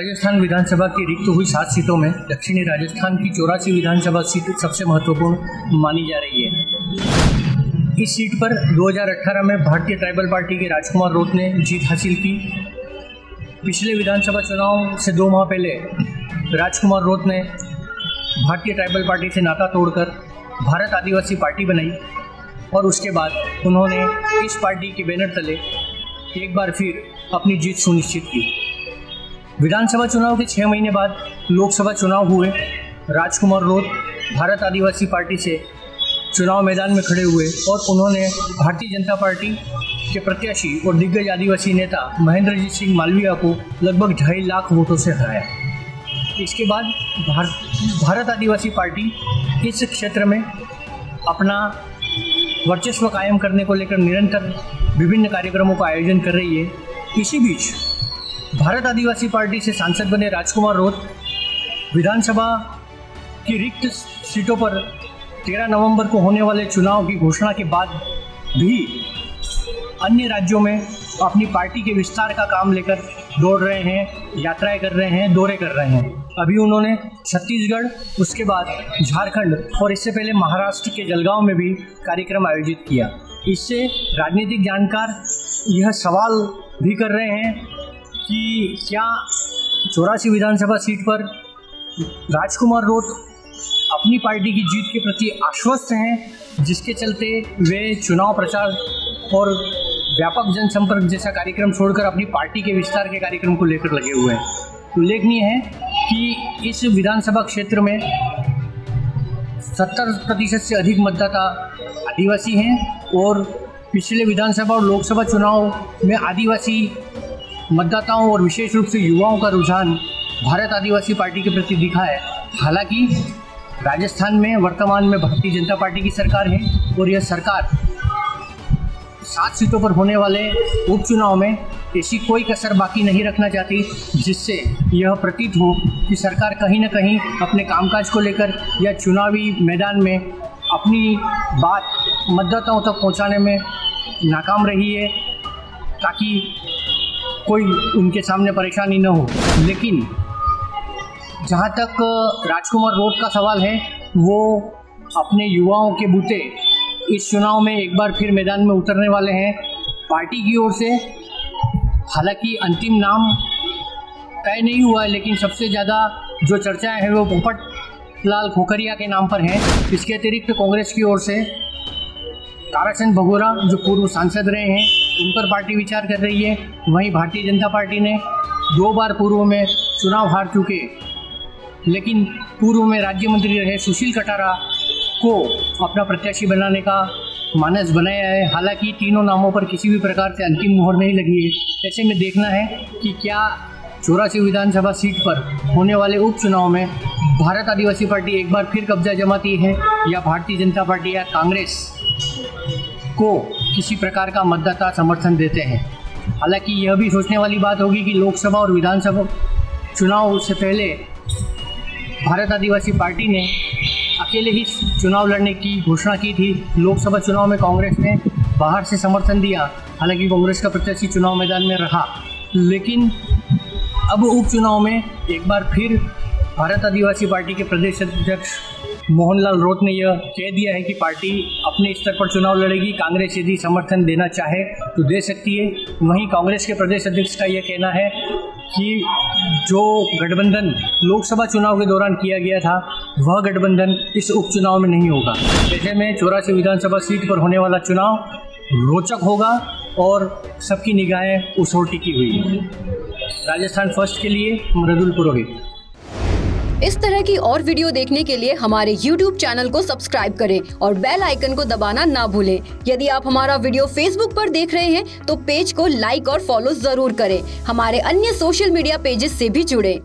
राजस्थान विधानसभा की रिक्त हुई 7 सीटों में दक्षिणी राजस्थान की 84 विधानसभा सीट सबसे महत्वपूर्ण मानी जा रही है। इस सीट पर 2018 में भारतीय ट्राइबल पार्टी के राजकुमार रोत ने जीत हासिल की। पिछले विधानसभा चुनाव से 2 माह पहले राजकुमार रोत ने भारतीय ट्राइबल पार्टी से नाता तोड़कर भारत आदिवासी पार्टी बनाई और उसके बाद उन्होंने इस पार्टी के बैनर तले एक बार फिर अपनी जीत सुनिश्चित की। विधानसभा चुनाव के 6 महीने बाद लोकसभा चुनाव हुए। राजकुमार रोत भारत आदिवासी पार्टी से चुनाव मैदान में खड़े हुए और उन्होंने भारतीय जनता पार्टी के प्रत्याशी और दिग्गज आदिवासी नेता महेंद्रजीत सिंह मालवीया को लगभग 2.5 लाख वोटों से हराया। इसके बाद भारत आदिवासी पार्टी इस क्षेत्र में अपना वर्चस्व कायम करने को लेकर निरंतर विभिन्न कार्यक्रमों का आयोजन कर रही है। इसी बीच भारत आदिवासी पार्टी से सांसद बने राजकुमार रोत विधानसभा की रिक्त सीटों पर 13 नवंबर को होने वाले चुनाव की घोषणा के बाद भी अन्य राज्यों में अपनी पार्टी के विस्तार का काम लेकर दौड़ रहे हैं, यात्राएं कर रहे हैं, दौरे कर रहे हैं। अभी उन्होंने छत्तीसगढ़, उसके बाद झारखंड और इससे पहले महाराष्ट्र के जलगांव में भी कार्यक्रम आयोजित किया। इससे राजनीतिक जानकार यह सवाल भी कर रहे हैं कि क्या 84 विधानसभा सीट पर राजकुमार रोत अपनी पार्टी की जीत के प्रति आश्वस्त हैं, जिसके चलते वे चुनाव प्रचार और व्यापक जनसंपर्क जैसा कार्यक्रम छोड़कर अपनी पार्टी के विस्तार के कार्यक्रम को लेकर लगे हुए हैं। उल्लेखनीय है कि इस विधानसभा क्षेत्र में 70% से अधिक मतदाता आदिवासी हैं और पिछले विधानसभा और लोकसभा चुनाव में आदिवासी मतदाताओं और विशेष रूप से युवाओं का रुझान भारत आदिवासी पार्टी के प्रति दिखा है। हालांकि राजस्थान में वर्तमान में भारतीय जनता पार्टी की सरकार है और यह सरकार 7 सीटों पर होने वाले उपचुनाव में ऐसी कोई कसर बाकी नहीं रखना चाहती, जिससे यह प्रतीत हो कि सरकार कहीं न कहीं अपने कामकाज को लेकर या चुनावी मैदान में अपनी बात मतदाताओं तक पहुंचाने में नाकाम रही है, ताकि कोई उनके सामने परेशानी न हो। लेकिन जहाँ तक राजकुमार रोत का सवाल है, वो अपने युवाओं के बूते इस चुनाव में एक बार फिर मैदान में उतरने वाले हैं पार्टी की ओर से। हालांकि अंतिम नाम तय नहीं हुआ है, लेकिन सबसे ज़्यादा जो चर्चाएं हैं वो पोपट लाल खोखरिया के नाम पर हैं। इसके अतिरिक्त कांग्रेस की ओर से ताराचंद भगोरा, जो पूर्व सांसद रहे हैं, उन पर पार्टी विचार कर रही है। वहीं भारतीय जनता पार्टी ने 2 बार पूर्व में चुनाव हार चुके लेकिन पूर्व में राज्य मंत्री रहे सुशील कटारा को अपना प्रत्याशी बनाने का मानस बनाया है। हालांकि तीनों नामों पर किसी भी प्रकार से अंतिम मुहर नहीं लगी है। ऐसे में देखना है कि क्या 84 विधानसभा सीट पर होने वाले उपचुनाव में भारत आदिवासी पार्टी एक बार फिर कब्जा जमाती है या भारतीय जनता पार्टी या कांग्रेस को किसी प्रकार का मतदाता समर्थन देते हैं। हालांकि यह भी सोचने वाली बात होगी कि लोकसभा और विधानसभा चुनाव से पहले भारत आदिवासी पार्टी ने अकेले ही चुनाव लड़ने की घोषणा की थी। लोकसभा चुनाव में कांग्रेस ने बाहर से समर्थन दिया, हालांकि कांग्रेस का प्रत्याशी चुनाव मैदान में रहा। लेकिन अब उपचुनाव में एक बार फिर भारत आदिवासी पार्टी के प्रदेश अध्यक्ष मोहनलाल रोत ने यह कह दिया है कि पार्टी अपने स्तर पर चुनाव लड़ेगी। कांग्रेस यदि समर्थन देना चाहे तो दे सकती है। वहीं कांग्रेस के प्रदेश अध्यक्ष का यह कहना है कि जो गठबंधन लोकसभा चुनाव के दौरान किया गया था, वह गठबंधन इस उपचुनाव में नहीं होगा। ऐसे में 84 विधानसभा सीट पर होने वाला चुनाव रोचक होगा और सबकी निगाहें उस ओर टिकी हुई है। राजस्थान फर्स्ट के लिए मृदुल पुरोहित। इस तरह की और वीडियो देखने के लिए हमारे YouTube चैनल को सब्सक्राइब करें और बेल आइकन को दबाना ना भूलें। यदि आप हमारा वीडियो Facebook पर देख रहे हैं तो पेज को लाइक और फॉलो जरूर करें। हमारे अन्य सोशल मीडिया पेजेस से भी जुड़ें।